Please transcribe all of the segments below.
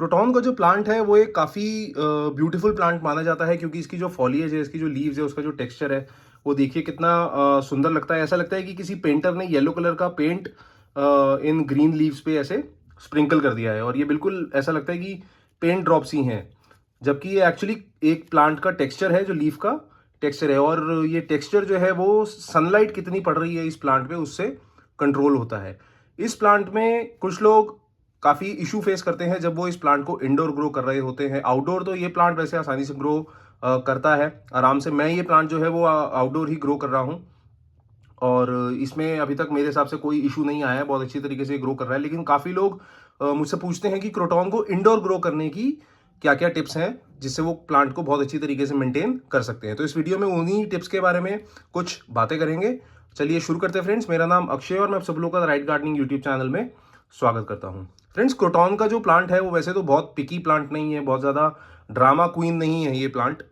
Croton का जो plant है वो एक काफ़ी ब्यूटीफुल प्लांट माना जाता है, क्योंकि इसकी जो फॉलिएज है, इसकी जो लीव्स है, उसका जो टेक्सचर है वो देखिए कितना सुंदर लगता है। ऐसा लगता है कि किसी पेंटर ने येलो कलर का पेंट इन ग्रीन लीव्स पे ऐसे स्प्रिंकल कर दिया है, और ये बिल्कुल ऐसा लगता है कि पेंट ड्रॉप्स ही हैं, जबकि ये एक्चुअली एक प्लांट का टेक्सचर है, जो लीफ का टेक्सचर है। और ये टेक्सचर जो है वो सनलाइट कितनी पड़ रही है इस प्लांट पे उससे कंट्रोल होता है। इस प्लांट में कुछ लोग काफ़ी इशू फेस करते हैं जब वो इस प्लांट को इंडोर ग्रो कर रहे होते हैं। आउटडोर तो ये प्लांट वैसे आसानी से ग्रो करता है आराम से। मैं ये प्लांट जो है वो आउटडोर ही ग्रो कर रहा हूँ, और इसमें अभी तक मेरे हिसाब से कोई इशू नहीं आया है, बहुत अच्छी तरीके से ग्रो कर रहा है। लेकिन काफ़ी लोग मुझसे पूछते हैं कि क्रोटॉन को इंडोर ग्रो करने की क्या क्या टिप्स हैं जिससे वो प्लांट को बहुत अच्छी तरीके से मेंटेन कर सकते हैं। तो इस वीडियो में उन्हीं टिप्स के बारे में कुछ बातें करेंगे। चलिए शुरू करते हैं फ्रेंड्स। मेरा नाम अक्षय और मैं आप सब लोगों का राइट गार्डनिंग यूट्यूब चैनल में स्वागत करता हूँ। फ्रेंड्स, क्रोटॉन का जो प्लांट है वो वैसे तो बहुत पिकी प्लांट नहीं है, बहुत ज़्यादा ड्रामा क्वीन नहीं है ये प्लांट।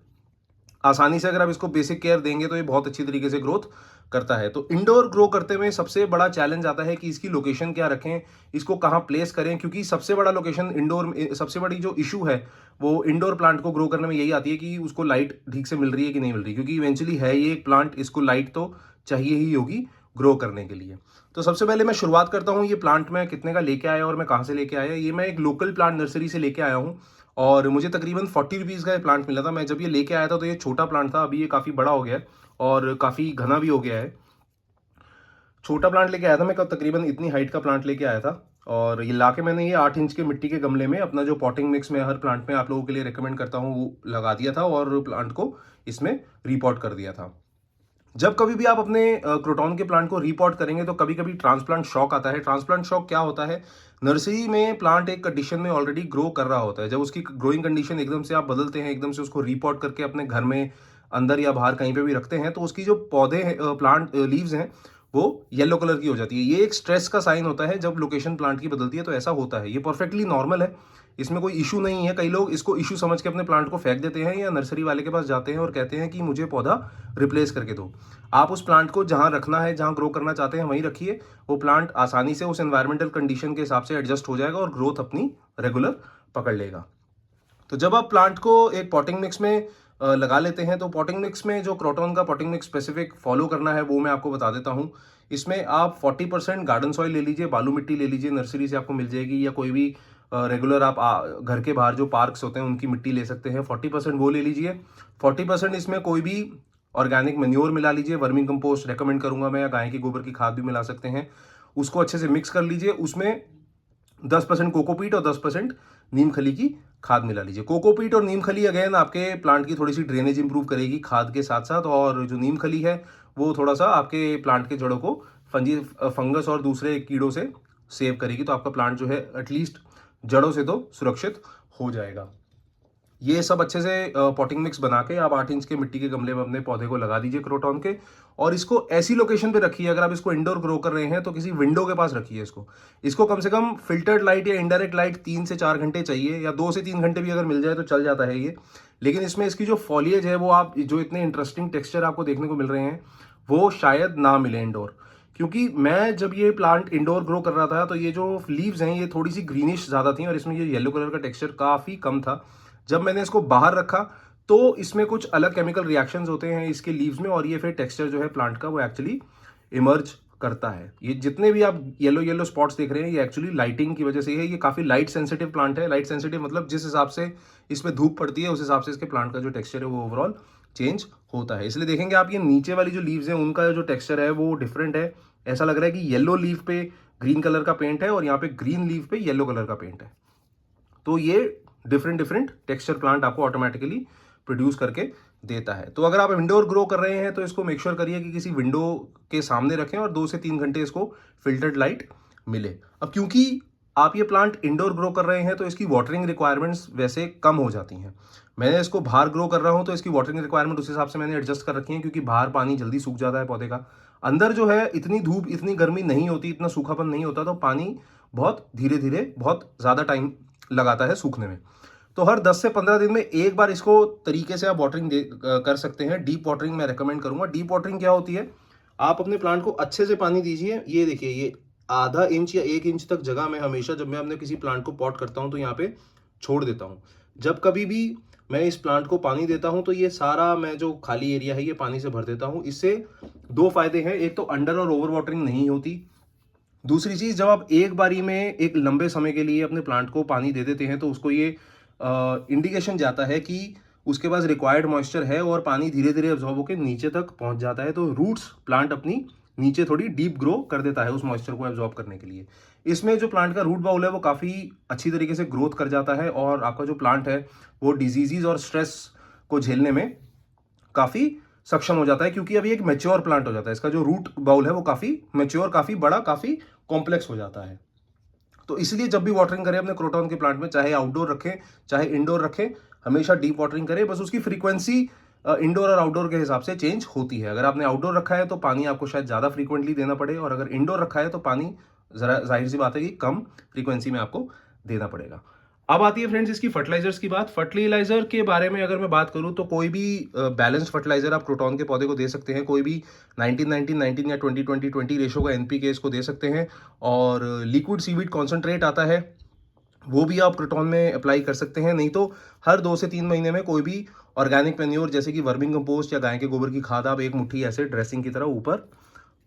आसानी से अगर आप इसको बेसिक केयर देंगे तो ये बहुत अच्छी तरीके से ग्रोथ करता है। तो इंडोर ग्रो करते हुए सबसे बड़ा चैलेंज आता है कि इसकी लोकेशन क्या रखें, इसको कहाँ प्लेस करें, क्योंकि सबसे बड़ा लोकेशन इंडोर में, सबसे बड़ी जो इशू है वो इंडोर प्लांट को ग्रो करने में यही आती है कि उसको लाइट ठीक से मिल रही है कि नहीं मिल रही, क्योंकि इवेंचुअली है ये एक प्लांट, इसको लाइट तो चाहिए ही होगी ग्रो करने के लिए। तो सबसे पहले मैं शुरुआत करता हूँ, ये प्लांट मैं कितने का लेके आया और मैं कहाँ से लेके आया। ये मैं एक लोकल प्लांट नर्सरी से लेके आया हूँ, और मुझे तकरीबन 40 रुपीज़ का ये प्लांट मिला था। मैं जब ये लेके आया था तो ये छोटा प्लांट था, अभी ये काफ़ी बड़ा हो गया है और काफ़ी घना भी हो गया है। छोटा प्लांट लेके आया था मैं, कब तकरीबन इतनी हाइट का प्लांट लेके आया था, और ये लाके मैंने ये 8 इंच के मिट्टी के गमले में अपना जो पॉटिंग मिक्स में हर प्लांट में आप लोगों के लिए रिकमेंड करता हूँ वो लगा दिया था, और प्लांट को इसमें रीपॉट कर दिया था। जब कभी भी आप अपने क्रोटॉन के प्लांट को रीपॉट करेंगे तो कभी कभी ट्रांसप्लांट शॉक आता है। ट्रांसप्लांट शॉक क्या होता है? नर्सरी में प्लांट एक कंडीशन में ऑलरेडी ग्रो कर रहा होता है, जब उसकी ग्रोइंग कंडीशन एकदम से आप बदलते हैं, एकदम से उसको रीपॉट करके अपने घर में अंदर या बाहर कहीं पे भी रखते हैं, तो उसकी जो पौधे हैं, प्लांट लीव्स हैं, वो येलो कलर की हो जाती है। ये एक स्ट्रेस का साइन होता है जब लोकेशन प्लांट की बदलती है, तो ऐसा होता है। ये परफेक्टली नॉर्मल है, इसमें कोई इशू नहीं है। कई लोग इसको इशू समझ के अपने प्लांट को फेंक देते हैं या नर्सरी वाले के पास जाते हैं और कहते हैं कि मुझे पौधा रिप्लेस करके दो। आप उस प्लांट को जहां रखना है, जहां ग्रो करना चाहते हैं वहीं रखिए। वो प्लांट आसानी से उस एनवायरमेंटल कंडीशन के हिसाब से एडजस्ट हो जाएगा और ग्रोथ अपनी रेगुलर पकड़ लेगा। तो जब आप प्लांट को एक पॉटिंग मिक्स में लगा लेते हैं, तो पॉटिंग मिक्स में जो क्रोटॉन का पॉटिंग मिक्स स्पेसिफिक फॉलो करना है वो मैं आपको बता देता हूँ। इसमें आप 40% गार्डन सॉइल ले लीजिए, बालू मिट्टी ले लीजिए, नर्सरी से आपको मिल जाएगी, या कोई भी रेगुलर आप घर के बाहर जो पार्क्स होते हैं उनकी मिट्टी ले सकते हैं। 40% वो ले लीजिए। 40% इसमें कोई भी ऑर्गेनिक मेन्योर मिला लीजिए, वर्मी कंपोस्ट रेकमेंड करूंगा मैं, या गाय के गोबर की खाद भी मिला सकते हैं। उसको अच्छे से मिक्स कर लीजिए। उसमें 10% कोकोपीट और 10% नीम खली की खाद मिला लीजिए। कोकोपीट और नीम खली अगेन आपके प्लांट की थोड़ी सी ड्रेनेज इंप्रूव करेगी खाद के साथ साथ, और जो नीम खली है वो थोड़ा सा आपके प्लांट के जड़ों को फंगस और दूसरे कीड़ों से सेव करेगी, तो आपका प्लांट जो है एटलीस्ट जड़ों से तो सुरक्षित हो जाएगा। ये सब अच्छे से पॉटिंग मिक्स बना के आप 8 इंच के मिट्टी के गमले में अपने पौधे को लगा दीजिए क्रोटॉन के, और इसको ऐसी लोकेशन पे रखिए। अगर आप इसको इंडोर ग्रो कर रहे हैं तो किसी विंडो के पास रखिए इसको। इसको कम से कम फिल्टर्ड लाइट या इनडायरेक्ट लाइट 3 से 4 घंटे चाहिए, या 2 से 3 घंटे भी अगर मिल जाए तो चल जाता है ये। लेकिन इसमें इसकी जो फॉलिएज है वो, आप जो इतने इंटरेस्टिंग टेक्सचर आपको देखने को मिल रहे हैं वो शायद ना मिले इंडोर। क्योंकि मैं जब ये प्लांट इंडोर ग्रो कर रहा था तो ये जो लीव्स हैं ये थोड़ी सी ग्रीनिश ज़्यादा थी, और इसमें ये येलो कलर का टेक्सचर काफ़ी कम था। जब मैंने इसको बाहर रखा तो इसमें कुछ अलग केमिकल रिएक्शंस होते हैं इसके लीव्स में, और ये फिर टेक्सचर जो है प्लांट का वो एक्चुअली इमर्ज करता है। ये जितने भी आप येलो येलो स्पॉट्स देख रहे हैं ये एक्चुअली लाइटिंग की वजह से है। ये काफ़ी लाइट सेंसिटिव प्लांट है। लाइट सेंसिटिव मतलब जिस हिसाब से इसमें धूप पड़ती है उस हिसाब से इसके प्लांट का जो टेक्सचर है वो ओवरऑल चेंज होता है। इसलिए देखेंगे आप, ये नीचे वाली जो लीव्स हैं उनका जो टेक्सचर है वो डिफरेंट है। ऐसा लग रहा है कि येलो लीफ पे ग्रीन कलर का पेंट है और यहाँ पे ग्रीन लीफ पे येलो कलर का पेंट है। तो ये डिफरेंट डिफरेंट टेक्सचर प्लांट आपको ऑटोमेटिकली प्रोड्यूस करके देता है। तो अगर आप इंडोर ग्रो कर रहे हैं तो इसको मेक श्योर करिए कि किसी विंडो के सामने रखें और 2 से 3 घंटे इसको फिल्टर्ड लाइट मिले। अब क्योंकि आप ये प्लांट इंडोर ग्रो कर रहे हैं तो इसकी वाटरिंग रिक्वायरमेंट्स वैसे कम हो जाती हैं। मैंने इसको बाहर ग्रो कर रहा हूं तो इसकी वाटरिंग रिक्वायरमेंट उस हिसाब से मैंने एडजस्ट कर रखी है, क्योंकि बाहर पानी जल्दी सूख जाता है पौधे का। अंदर जो है इतनी धूप, इतनी गर्मी नहीं होती, इतना सूखापन नहीं होता, तो पानी बहुत धीरे धीरे बहुत ज़्यादा टाइम लगाता है सूखने में। तो हर 10 से 15 दिन में एक बार इसको तरीके से आप वाटरिंग कर सकते हैं। डीप वाटरिंग मैं रेकमेंड करूंगा। डीप वाटरिंग क्या होती है? आप अपने प्लांट को अच्छे से पानी दीजिए। ये देखिए, ये ½ इंच या 1 इंच तक जगह में हमेशा, जब मैं अपने किसी प्लांट को पॉट करता हूं तो यहाँ पे छोड़ देता हूँ। जब कभी भी मैं इस प्लांट को पानी देता हूँ तो ये सारा मैं जो खाली एरिया है ये पानी से भर देता हूँ। इससे 2 फायदे हैं, एक तो अंडर और ओवर वाटरिंग नहीं होती। दूसरी चीज़, जब आप एक बारी में एक लंबे समय के लिए अपने प्लांट को पानी दे देते हैं तो उसको ये इंडिकेशन जाता है कि उसके पास रिक्वायर्ड मॉइस्चर है और पानी धीरे धीरे एब्जॉर्ब होकर नीचे तक पहुंच जाता है। तो रूट्स प्लांट अपनी नीचे थोड़ी डीप ग्रो कर देता है उस मॉइस्चर को एब्जॉर्ब करने के लिए। इसमें जो प्लांट का रूट बाउल है वो काफ़ी अच्छी तरीके से ग्रोथ कर जाता है और आपका जो प्लांट है वो डिजीजेज और स्ट्रेस को झेलने में काफ़ी सक्षम हो जाता है, क्योंकि अभी एक मैच्योर प्लांट हो जाता है। इसका जो रूट बाउल है वो काफ़ी मैच्योर, काफ़ी बड़ा, काफ़ी कॉम्प्लेक्स हो जाता है। तो इसलिए जब भी वाटरिंग करें अपने क्रोटॉन के प्लांट में, चाहे आउटडोर रखें चाहे इंडोर रखें, हमेशा डीप वाटरिंग करें। बस उसकी फ्रीक्वेंसी इंडोर और आउटडोर के हिसाब से चेंज होती है। अगर आपने आउटडोर रखा है तो पानी आपको शायद ज़्यादा फ्रीक्वेंटली देना पड़े, और अगर इंडोर रखा है तो पानी ज़रा जाहिर सी बात है कि कम फ्रीक्वेंसी में आपको देना पड़ेगा। अब आती है फ्रेंड्स इसकी फर्टिलाइजर्स की बात। फर्टिलाइजर के बारे में अगर मैं बात करूं तो कोई भी बैलेंस्ड फर्टिलाइजर आप क्रोटॉन के पौधे को दे सकते हैं। कोई भी 19-19-19 या 20-20-20 रेशो का एनपीके इसको दे सकते हैं। और लिक्विड सीवीड कॉन्सेंट्रेट आता है, वो भी आप क्रोटॉन में अप्लाई कर सकते हैं। नहीं तो हर 2 से 3 महीने में कोई भी ऑर्गेनिक मैन्योर जैसे कि वर्मिंग कंपोस्ट या गाय के गोबर की खाद आप एक मुट्ठी ऐसे ड्रेसिंग की तरह ऊपर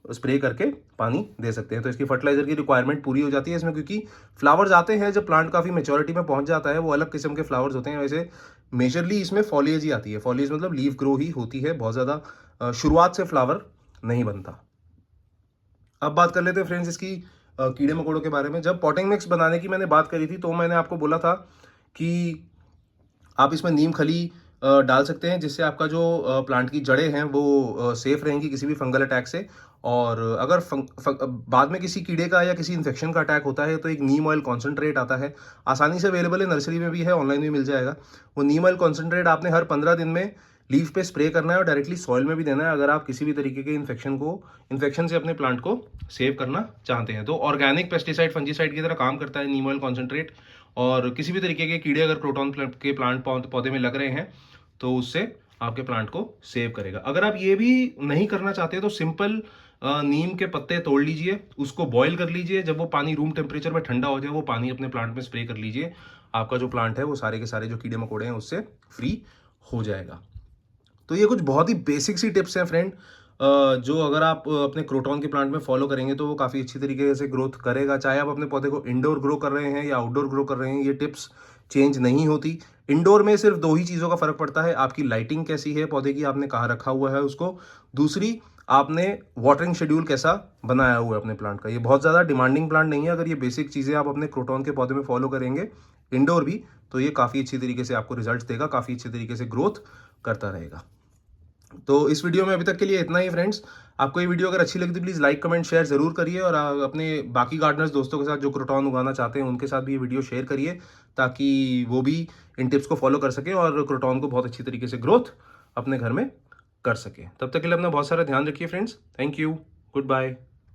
स्प्रे करके पानी दे सकते हैं। तो इसकी फर्टिलाइजर की रिक्वायरमेंट पूरी हो जाती है इसमें, क्योंकि फ्लावर्स आते हैं जब प्लांट काफ़ी मेच्योरिटी में पहुंच जाता है, वो अलग किस्म के फ्लावर्स होते हैं। वैसे मेजरली इसमें फॉलिएज ही आती है। फॉलिएज मतलब लीफ ग्रो ही होती है, बहुत ज़्यादा शुरुआत से फ्लावर नहीं बनता। अब बात कर लेते हैं फ्रेंड्स इसकी कीड़े मकोड़ों के बारे में। जब पॉटिंग मिक्स बनाने की मैंने बात करी थी तो मैंने आपको बोला था कि आप इसमें नीम खली डाल सकते हैं, जिससे आपका जो प्लांट की जड़ें हैं वो सेफ रहेंगी किसी भी फंगल अटैक से। और अगर बाद में किसी कीड़े का या किसी इन्फेक्शन का अटैक होता है तो एक नीम ऑयल कॉन्सेंट्रेट आता है, आसानी से अवेलेबल है, नर्सरी में भी है, ऑनलाइन भी मिल जाएगा। वो नीम ऑयल कॉन्सेंट्रेट आपने हर 15 दिन में लीफ पे स्प्रे करना है और डायरेक्टली सॉइल में भी देना है, अगर आप किसी भी तरीके के इन्फेक्शन से अपने प्लांट को सेव करना चाहते हैं। तो ऑर्गेनिक पेस्टिसाइड फंजीसाइड की तरह काम करता है नीम ऑयल कॉन्सेंट्रेट। और किसी भी तरीके के कीड़े अगर क्रोटॉन के प्लांट पौधे में लग रहे हैं तो उससे आपके प्लांट को सेव करेगा। अगर आप ये भी नहीं करना चाहते तो सिंपल नीम के पत्ते तोड़ लीजिए, उसको बॉईल कर लीजिए, जब वो पानी रूम टेम्परेचर में ठंडा हो जाए वो पानी अपने प्लांट में स्प्रे कर लीजिए। आपका जो प्लांट है वो सारे के सारे जो कीड़े मकोड़े हैं उससे फ्री हो जाएगा। तो ये कुछ बहुत ही बेसिक सी टिप्स हैं फ्रेंड, जो अगर आप अपने क्रोटॉन के प्लांट में फॉलो करेंगे तो वो काफ़ी अच्छी तरीके से ग्रोथ करेगा। चाहे आप अपने पौधे को इंडोर ग्रो कर रहे हैं या आउटडोर ग्रो कर रहे हैं, ये टिप्स चेंज नहीं होती। इंडोर में सिर्फ 2 ही चीज़ों का फर्क पड़ता है, आपकी लाइटिंग कैसी है, पौधे की आपने कहाँ रखा हुआ है उसको, दूसरी आपने वाटरिंग शेड्यूल कैसा बनाया हुआ है अपने प्लांट का। ये बहुत ज़्यादा डिमांडिंग प्लांट नहीं है। अगर ये बेसिक चीज़ें आप अपने क्रोटॉन के पौधे में फॉलो करेंगे इंडोर भी, तो ये काफ़ी अच्छी तरीके से आपको रिजल्ट देगा, काफ़ी अच्छी तरीके से ग्रोथ करता रहेगा। तो इस वीडियो में अभी तक के लिए इतना ही फ्रेंड्स। आपको ये वीडियो अगर अच्छी लगी तो प्लीज़ लाइक कमेंट शेयर ज़रूर करिए, और अपने बाकी गार्डनर्स दोस्तों के साथ जो क्रोटॉन उगाना चाहते हैं उनके साथ भी ये वीडियो शेयर करिए, ताकि वो भी इन टिप्स को फॉलो कर सकें और क्रोटॉन को बहुत अच्छी तरीके से ग्रोथ अपने घर में कर सकें। तब तक के लिए अपना बहुत सारा ध्यान रखिए friends. Thank you, good bye.